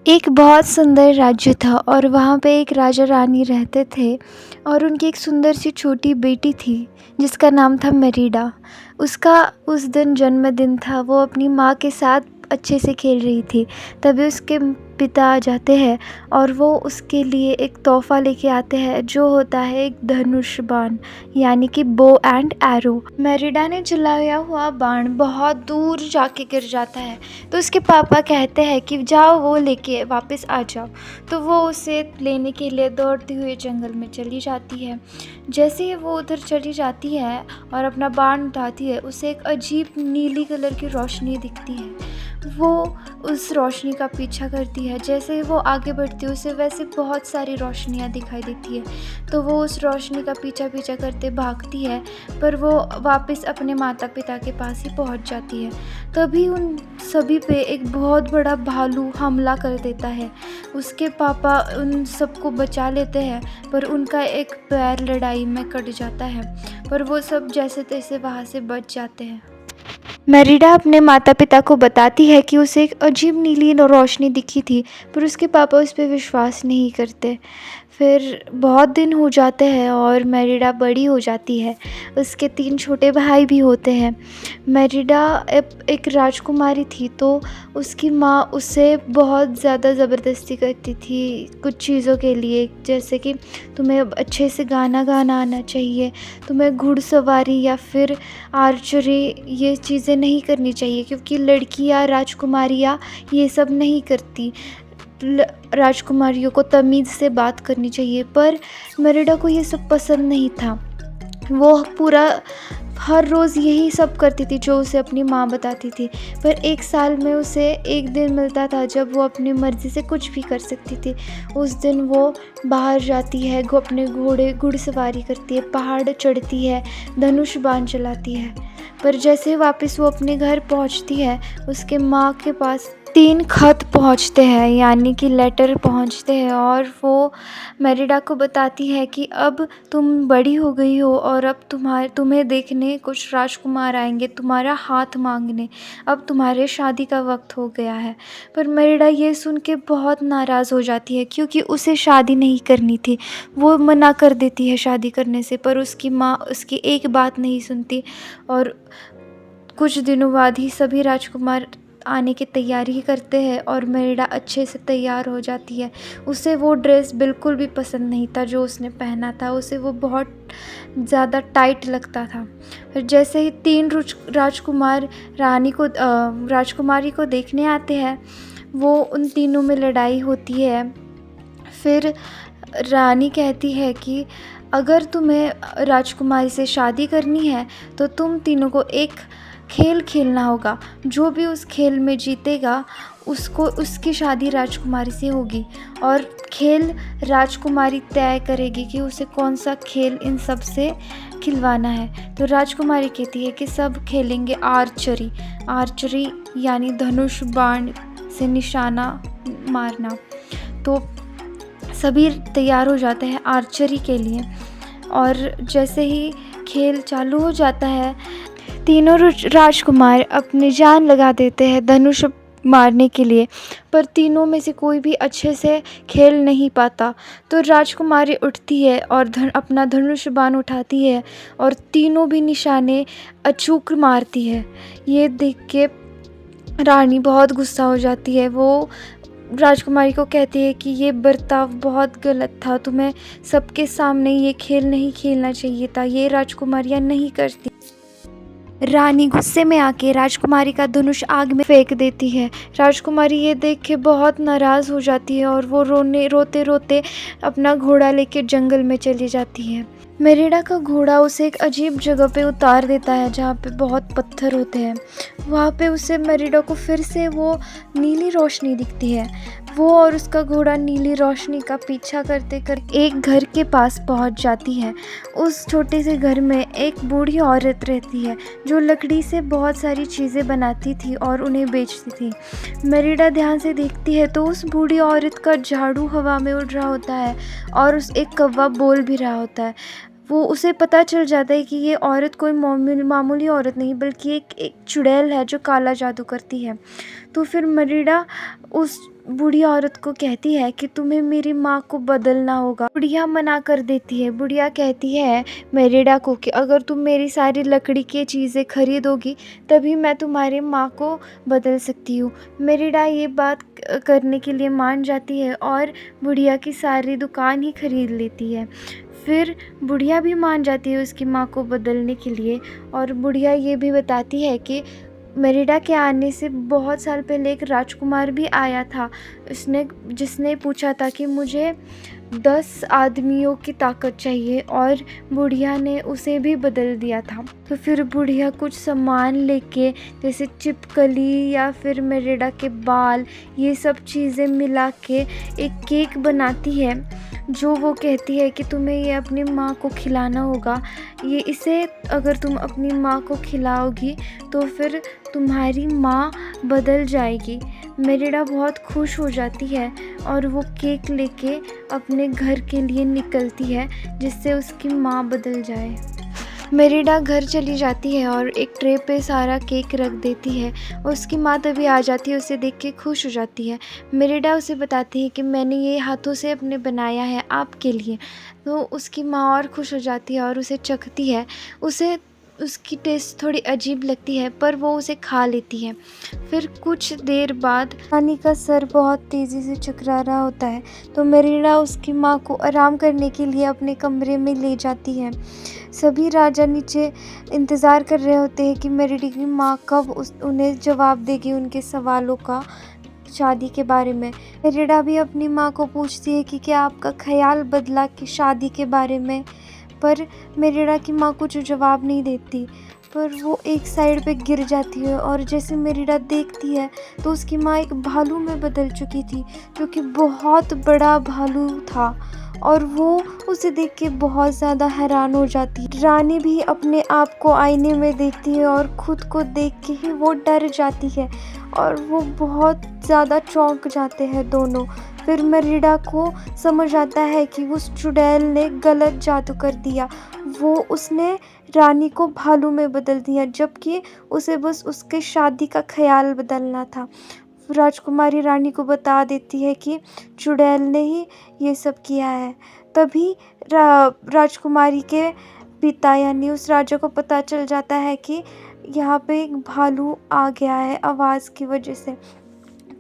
एक बहुत सुंदर राज्य था और वहाँ पे एक राजा रानी रहते थे और उनकी एक सुंदर सी छोटी बेटी थी जिसका नाम था मेरिडा। उसका उस दिन जन्मदिन था। वो अपनी माँ के साथ अच्छे से खेल रही थी। तभी उसके पिता आ जाते हैं और वो उसके लिए एक तोहफ़ा लेके आते हैं जो होता है एक धनुष बाण, यानी कि बो एंड एरो। मेरिडा ने चलाया हुआ बाण बहुत दूर जाके गिर जाता है। तो उसके पापा कहते हैं कि जाओ वो लेके वापस आ जाओ। तो वो उसे लेने के लिए दौड़ती हुई जंगल में चली जाती है। जैसे ही वो उधर चली जाती है और अपना बाण उठाती है, उसे एक अजीब नीली कलर की रोशनी दिखती है। वो उस रोशनी का पीछा करती है। जैसे ही वो आगे बढ़ती है उसे वैसे बहुत सारी रोशनियाँ दिखाई देती है। तो वो उस रोशनी का पीछा पीछा करते भागती है, पर वो वापस अपने माता पिता के पास ही पहुंच जाती है। तभी उन सभी पे एक बहुत बड़ा भालू हमला कर देता है। उसके पापा उन सबको बचा लेते हैं, पर उनका एक पैर लड़ाई में कट जाता है, पर वो सब जैसे तैसे वहाँ से बच जाते हैं। मेरिडा अपने माता पिता को बताती है कि उसे एक अजीब नीली रोशनी दिखी थी, पर उसके पापा उस पर विश्वास नहीं करते। फिर बहुत दिन हो जाते हैं और मेरिडा बड़ी हो जाती है। उसके 3 छोटे भाई भी होते हैं। मेरिडा एक राजकुमारी थी, तो उसकी माँ उससे बहुत ज़्यादा ज़बरदस्ती करती थी कुछ चीज़ों के लिए, जैसे कि तुम्हें अच्छे से गाना गाना आना चाहिए, तुम्हें घुड़सवारी या फिर आर्चरी ये चीज़ें नहीं करनी चाहिए, क्योंकि लड़कियां राजकुमारियां ये सब नहीं करती। राजकुमारियों को तमीज़ से बात करनी चाहिए, पर मेरिडा को ये सब पसंद नहीं था। वो पूरा हर रोज़ यही सब करती थी जो उसे अपनी माँ बताती थी। पर एक साल में उसे एक दिन मिलता था जब वो अपनी मर्ज़ी से कुछ भी कर सकती थी। उस दिन वो बाहर जाती है, अपने घुड़सवारी करती है, पहाड़ चढ़ती है, धनुष बाण चलाती है। पर जैसे वापस वो अपने घर पहुंचती है, उसके माँ के पास 3 खत पहुंचते हैं, यानी कि लेटर पहुंचते हैं, और वो मेरिडा को बताती है कि अब तुम बड़ी हो गई हो और अब तुम्हें देखने कुछ राजकुमार आएंगे तुम्हारा हाथ मांगने। अब तुम्हारे शादी का वक्त हो गया है। पर मेरिडा ये सुन के बहुत नाराज़ हो जाती है, क्योंकि उसे शादी नहीं करनी थी। वो मना कर देती है शादी करने से, पर उसकी माँ उसकी एक बात नहीं सुनती। और कुछ दिनों बाद ही सभी राजकुमार आने की तैयारी करते हैं और मेरिडा अच्छे से तैयार हो जाती है। उसे वो ड्रेस बिल्कुल भी पसंद नहीं था जो उसने पहना था। उसे वो बहुत ज़्यादा टाइट लगता था। फिर जैसे ही 3 राजकुमार राजकुमारी को देखने आते हैं, वो उन तीनों में लड़ाई होती है। फिर रानी कहती है कि अगर तुम्हें राजकुमारी से शादी करनी है तो तुम तीनों को एक खेल खेलना होगा। जो भी उस खेल में जीतेगा उसको उसकी शादी राजकुमारी से होगी, और खेल राजकुमारी तय करेगी कि उसे कौन सा खेल इन सब से खिलवाना है। तो राजकुमारी कहती है कि सब खेलेंगे आर्चरी। आर्चरी यानी धनुष बाण से निशाना मारना। तो सभी तैयार हो जाते हैं आर्चरी के लिए, और जैसे ही खेल चालू हो जाता है, तीनों राजकुमार अपनी जान लगा देते हैं धनुष मारने के लिए, पर तीनों में से कोई भी अच्छे से खेल नहीं पाता। तो राजकुमारी उठती है और अपना धनुष बाण उठाती है और तीनों भी निशाने अचूक मारती है। ये देख के रानी बहुत गुस्सा हो जाती है। वो राजकुमारी को कहती है कि ये बर्ताव बहुत गलत था, तुम्हें सबके सामने ये खेल नहीं खेलना चाहिए था, ये राजकुमारियाँ नहीं करती। रानी गुस्से में आके राजकुमारी का धनुष आग में फेंक देती है। राजकुमारी ये देख के बहुत नाराज़ हो जाती है और वो रोते रोते अपना घोड़ा लेके जंगल में चली जाती है। मेरिडा का घोड़ा उसे एक अजीब जगह पे उतार देता है जहाँ पे बहुत पत्थर होते हैं। वहाँ पे उसे मेरिडा को फिर से वो नीली रोशनी दिखती है। वो और उसका घोड़ा नीली रोशनी का पीछा करते करते एक घर के पास पहुँच जाती है। उस छोटे से घर में एक बूढ़ी औरत रहती है जो लकड़ी से बहुत सारी चीज़ें बनाती थी और उन्हें बेचती थी। मेरिडा ध्यान से देखती है तो उस बूढ़ी औरत का झाड़ू हवा में उड़ रहा होता है और एक कौवा बोल भी रहा होता है। वो उसे पता चल जाता है कि ये औरत कोई मामूली औरत नहीं, बल्कि एक चुड़ैल है जो काला जादू करती है। तो फिर मेरिडा उस बूढ़ी औरत को कहती है कि तुम्हें मेरी माँ को बदलना होगा। बुढ़िया मना कर देती है। बुढ़िया कहती है मेरिडा को कि अगर तुम मेरी सारी लकड़ी की चीज़ें खरीदोगी तभी मैं तुम्हारी माँ को बदल सकती हूँ। मेरिडा ये बात करने के लिए मान जाती है और बुढ़िया की सारी दुकान ही खरीद लेती है। फिर बुढ़िया भी मान जाती है उसकी माँ को बदलने के लिए, और बुढ़िया ये भी बताती है कि मेरिडा के आने से बहुत साल पहले एक राजकुमार भी आया था, जिसने पूछा था कि मुझे 10 आदमियों की ताकत चाहिए, और बुढ़िया ने उसे भी बदल दिया था। तो फिर बुढ़िया कुछ सामान लेके, जैसे छिपकली या फिर मेरिडा के बाल, ये सब चीज़ें मिला के एक केक बनाती है, जो वो कहती है कि तुम्हें ये अपनी माँ को खिलाना होगा। इसे अगर तुम अपनी माँ को खिलाओगी तो फिर तुम्हारी माँ बदल जाएगी। मेरिडा बहुत खुश हो जाती है और वो केक लेके अपने घर के लिए निकलती है, जिससे उसकी माँ बदल जाए। मेरिडा घर चली जाती है और एक ट्रे पे सारा केक रख देती है। उसकी माँ तभी आ जाती है, उसे देख के खुश हो जाती है। मेरिडा उसे बताती है कि मैंने ये हाथों से अपने बनाया है आपके लिए। तो उसकी माँ और खुश हो जाती है और उसे चखती है। उसे उसकी टेस्ट थोड़ी अजीब लगती है, पर वो उसे खा लेती है। फिर कुछ देर बाद रानी का सर बहुत तेज़ी से चकरा रहा होता है, तो मेरिडा उसकी माँ को आराम करने के लिए अपने कमरे में ले जाती है। सभी राजा नीचे इंतज़ार कर रहे होते हैं कि मेरिडा की माँ कब उन्हें जवाब देगी उनके सवालों का, शादी के बारे में। मेरिडा भी अपनी माँ को पूछती है कि क्या आपका ख्याल बदला कि शादी के बारे में, पर मेरिडा की माँ कुछ जवाब नहीं देती, पर वो एक साइड पे गिर जाती है। और जैसे मेरिडा देखती है तो उसकी माँ एक भालू में बदल चुकी थी, जो कि बहुत बड़ा भालू था, और वो उसे देख के बहुत ज़्यादा हैरान हो जाती है। रानी भी अपने आप को आईने में देखती है और ख़ुद को देख के ही वो डर जाती है, और वो बहुत ज़्यादा चौंक जाते हैं दोनों। फिर मेरिडा को समझ आता है कि उस चुड़ैल ने गलत जादू कर दिया। उसने रानी को भालू में बदल दिया, जबकि उसे बस उसके शादी का ख्याल बदलना था। राजकुमारी रानी को बता देती है कि चुड़ैल ने ही ये सब किया है। तभी राजकुमारी के पिता यानी उस राजा को पता चल जाता है कि यहाँ पे एक भालू आ गया है आवाज़ की वजह से।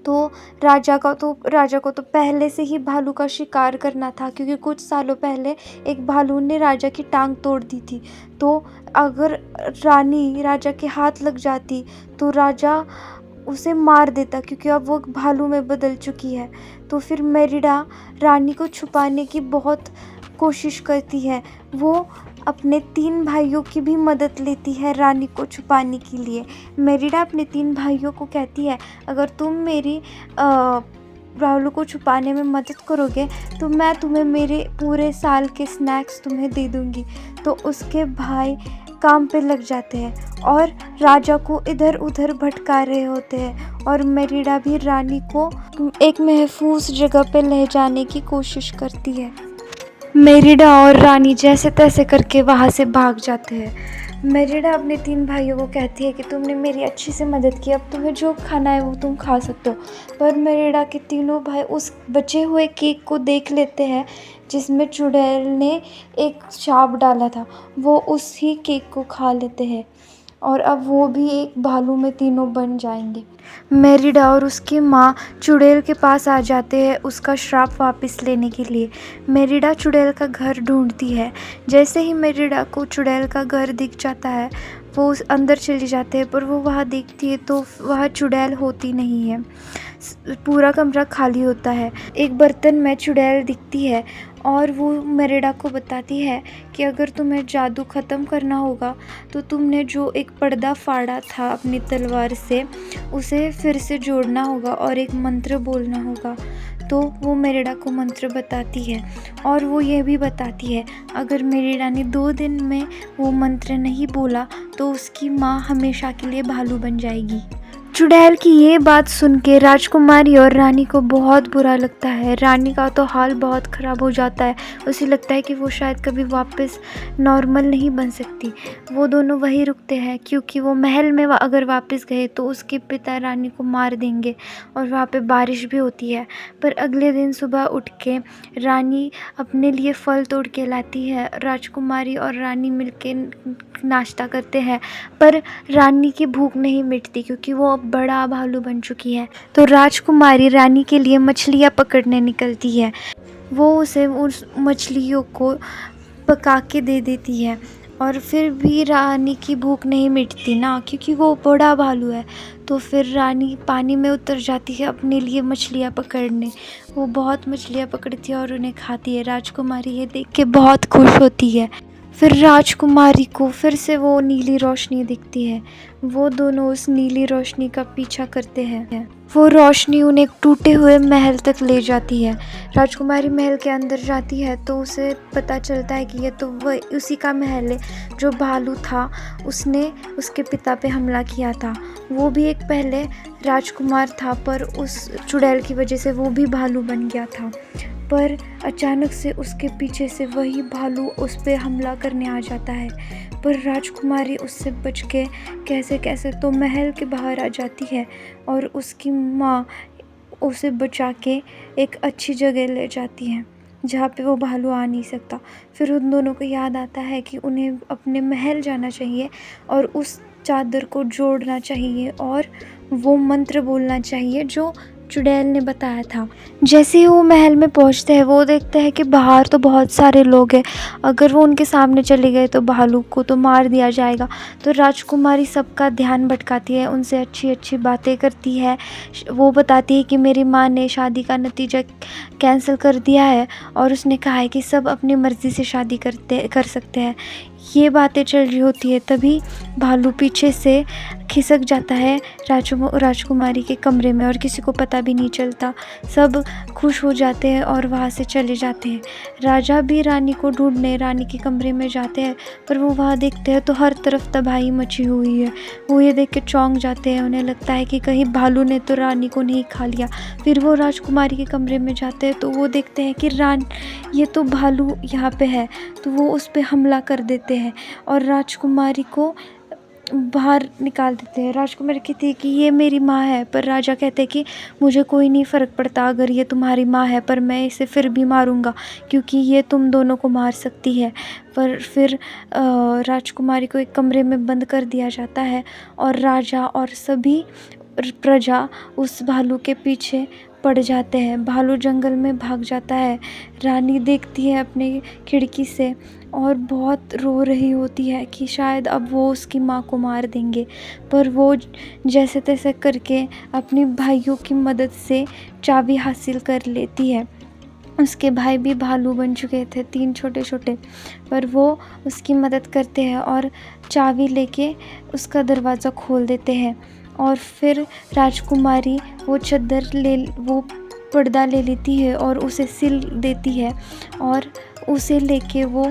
तो राजा को तो पहले से ही भालू का शिकार करना था, क्योंकि कुछ सालों पहले एक भालू ने राजा की टांग तोड़ दी थी। तो अगर रानी राजा के हाथ लग जाती तो राजा उसे मार देता, क्योंकि अब वो भालू में बदल चुकी है। तो फिर मेरिडा रानी को छुपाने की बहुत कोशिश करती है। वो अपने 3 भाइयों की भी मदद लेती है रानी को छुपाने के लिए। मेरिडा अपने 3 भाइयों को कहती है, अगर तुम मेरी भालू को छुपाने में मदद करोगे तो मैं तुम्हें मेरे पूरे साल के स्नैक्स तुम्हें दे दूँगी। तो उसके भाई काम पे लग जाते हैं और राजा को इधर उधर भटका रहे होते हैं, और मेरिडा भी रानी को एक महफूज जगह पे ले जाने की कोशिश करती है। मेरिडा और रानी जैसे तैसे करके वहाँ से भाग जाते हैं। मेरिडा अपने 3 भाइयों को कहती है कि तुमने मेरी अच्छी से मदद की, अब तुम्हें जो खाना है वो तुम खा सकते हो। पर मेरिडा के तीनों भाई उस बचे हुए केक को देख लेते हैं जिसमें चुड़ैल ने एक शाप डाला था। वो उसी केक को खा लेते हैं, और अब वो भी एक भालू में तीनों बन जाएंगे। मेरिडा और उसकी माँ चुड़ैल के पास आ जाते हैं उसका श्राप वापस लेने के लिए। मेरिडा चुड़ैल का घर ढूंढती है। जैसे ही मेरिडा को चुड़ैल का घर दिख जाता है, वो उस अंदर चली जाते हैं, पर वो वहाँ देखती है तो वह चुड़ैल होती नहीं है। पूरा कमरा खाली होता है। एक बर्तन में चुड़ैल दिखती है और वो मेरिडा को बताती है कि अगर तुम्हें जादू ख़त्म करना होगा तो तुमने जो एक पर्दा फाड़ा था अपनी तलवार से, उसे फिर से जोड़ना होगा और एक मंत्र बोलना होगा। तो वो मेरिडा को मंत्र बताती है, और वो ये भी बताती है अगर मेरिडा ने 2 दिन में वो मंत्र नहीं बोला तो उसकी माँ हमेशा के लिए भालू बन जाएगी। चुड़ैल की ये बात सुन के राजकुमारी और रानी को बहुत बुरा लगता है। रानी का तो हाल बहुत ख़राब हो जाता है। उसे लगता है कि वो शायद कभी वापस नॉर्मल नहीं बन सकती। वो दोनों वहीं रुकते हैं क्योंकि वो महल में अगर वापस गए तो उसके पिता रानी को मार देंगे और वहाँ पे बारिश भी होती है। पर अगले दिन सुबह उठ के रानी अपने लिए फल तोड़ के लाती है। राजकुमारी और रानी मिलके नाश्ता करते हैं, पर रानी की भूख नहीं मिटती क्योंकि वो अब बड़ा भालू बन चुकी है। तो राजकुमारी रानी के लिए मछलियाँ पकड़ने निकलती है। वो उसे उस मछलियों को पका के दे देती है, और फिर भी रानी की भूख नहीं मिटती ना, क्योंकि वो बड़ा भालू है। तो फिर रानी पानी में उतर जाती है अपने लिए मछलियाँ पकड़ने। वो बहुत मछलियाँ पकड़ती है और उन्हें खाती है। राजकुमारी ये देख के बहुत खुश होती है। फिर राजकुमारी को फिर से वो नीली रोशनी दिखती है। वो दोनों उस नीली रोशनी का पीछा करते हैं। वो रोशनी उन्हें टूटे हुए महल तक ले जाती है। राजकुमारी महल के अंदर जाती है तो उसे पता चलता है कि ये तो वह उसी का महल है जो भालू था, उसने उसके पिता पे हमला किया था। वो भी एक पहले राजकुमार था, पर उस चुड़ैल की वजह से वो भी भालू बन गया था। पर अचानक से उसके पीछे से वही भालू उस पे हमला करने आ जाता है। पर राजकुमारी उससे बच के कैसे कैसे तो महल के बाहर आ जाती है, और उसकी माँ उसे बचा के एक अच्छी जगह ले जाती है जहाँ पे वो भालू आ नहीं सकता। फिर उन दोनों को याद आता है कि उन्हें अपने महल जाना चाहिए और उस चादर को जोड़ना चाहिए और वो मंत्र बोलना चाहिए जो चुड़ैल ने बताया था। जैसे ही वो महल में पहुंचते हैं, वो देखते हैं कि बाहर तो बहुत सारे लोग हैं। अगर वो उनके सामने चले गए तो भालू को तो मार दिया जाएगा। तो राजकुमारी सबका ध्यान भटकाती है, उनसे अच्छी अच्छी बातें करती है। वो बताती है कि मेरी माँ ने शादी का नतीजा कैंसिल कर दिया है और उसने कहा है कि सब अपनी मर्ज़ी से शादी कर सकते हैं। ये बातें चल रही होती है, तभी भालू पीछे से खिसक जाता है राजकुमारी के कमरे में और किसी को पता भी नहीं चलता। सब खुश हो जाते हैं और वहाँ से चले जाते हैं। राजा भी रानी को ढूंढने रानी के कमरे में जाते हैं, पर वो वहाँ देखते हैं तो हर तरफ तबाही मची हुई है। वो ये देख के चौंक जाते हैं। उन्हें लगता है कि कहीं भालू ने तो रानी को नहीं खा लिया। फिर वो राजकुमारी के कमरे में जाते हैं तो वो देखते हैं कि ये तो भालू यहाँ पे है। तो वो उस पर हमला कर देते हैं और राजकुमारी को बाहर निकाल देते हैं। राजकुमारी कहती है कि ये मेरी माँ है, पर राजा कहते हैं कि मुझे कोई नहीं फ़र्क पड़ता अगर ये तुम्हारी माँ है, पर मैं इसे फिर भी मारूंगा क्योंकि ये तुम दोनों को मार सकती है। पर फिर राजकुमारी को एक कमरे में बंद कर दिया जाता है और राजा और सभी प्रजा उस भालू के पीछे पड़ जाते हैं। भालू जंगल में भाग जाता है। रानी देखती है अपनी खिड़की से और बहुत रो रही होती है कि शायद अब वो उसकी माँ को मार देंगे, पर वो जैसे तैसे करके अपनी भाइयों की मदद से चाबी हासिल कर लेती है। उसके भाई भी भालू बन चुके थे, 3 छोटे छोटे, पर वो उसकी मदद करते हैं और चाबी लेके उसका दरवाज़ा खोल देते हैं। और फिर राजकुमारी वो पर्दा ले लेती है और उसे सिल देती है और उसे लेके वो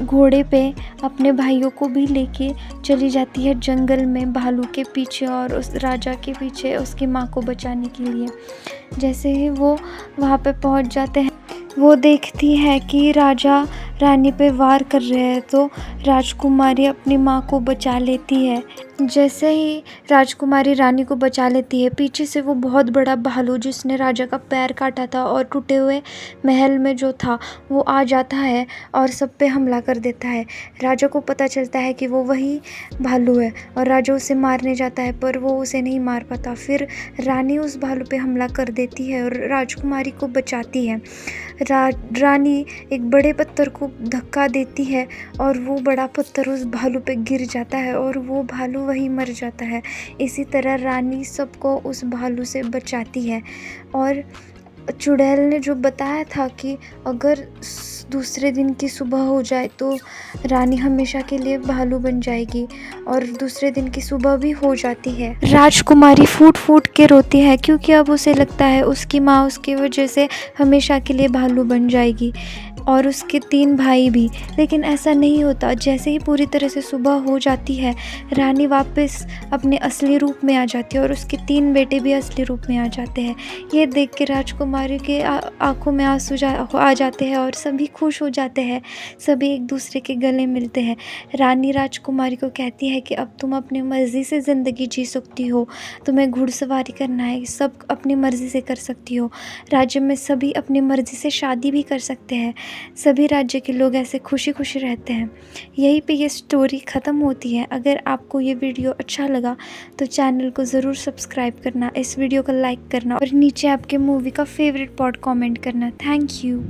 घोड़े पे अपने भाइयों को भी लेके चली जाती है जंगल में भालू के पीछे और उस राजा के पीछे उसकी माँ को बचाने के लिए। जैसे ही वो वहाँ पे पहुँच जाते हैं, वो देखती है कि राजा रानी पे वार कर रहे हैं, तो राजकुमारी अपनी माँ को बचा लेती है। जैसे ही राजकुमारी रानी को बचा लेती है, पीछे से वो बहुत बड़ा भालू जिसने राजा का पैर काटा था और टूटे हुए महल में जो था वो आ जाता है और सब पे हमला कर देता है। राजा को पता चलता है कि वो वही भालू है और राजा उसे मारने जाता है, पर वो उसे नहीं मार पाता। फिर रानी उस भालू पे हमला कर देती है और राजकुमारी को बचाती है। रानी एक बड़े पत्थर को धक्का देती है और वो बड़ा पत्थर उस भालू पे गिर जाता है और वो भालू वहीं मर जाता है। इसी तरह रानी सबको उस भालू से बचाती है। और चुड़ैल ने जो बताया था कि अगर दूसरे दिन की सुबह हो जाए तो रानी हमेशा के लिए भालू बन जाएगी, और दूसरे दिन की सुबह भी हो जाती है। राजकुमारी फूट फूट के रोती है क्योंकि अब उसे लगता है उसकी माँ उसकी वजह से हमेशा के लिए भालू बन जाएगी। और उसके 3 भाई भी। लेकिन ऐसा नहीं होता। जैसे ही पूरी तरह से सुबह हो जाती है, रानी वापस अपने असली रूप में आ जाती है और उसके 3 बेटे भी असली रूप में आ जाते हैं। ये देख के राजकुमारी के आँखों में आँसू आ जाते हैं और सभी खुश हो जाते हैं। सभी एक दूसरे के गले मिलते हैं। रानी राजकुमारी को कहती है कि अब तुम अपनी मर्ज़ी से ज़िंदगी जी सकती हो। तुम्हें घुड़सवारी करना है, सब अपनी मर्ज़ी से कर सकती हो। राज्य में सभी अपनी मर्ज़ी से शादी भी कर सकते हैं। सभी राज्य के लोग ऐसे खुशी-खुशी रहते हैं। यहीं पे ये स्टोरी ख़त्म होती है। अगर आपको ये वीडियो अच्छा लगा तो चैनल को ज़रूर सब्सक्राइब करना, इस वीडियो को लाइक करना और नीचे आपके मूवी का फ़ेवरेट पार्ट कमेंट करना। Thank you.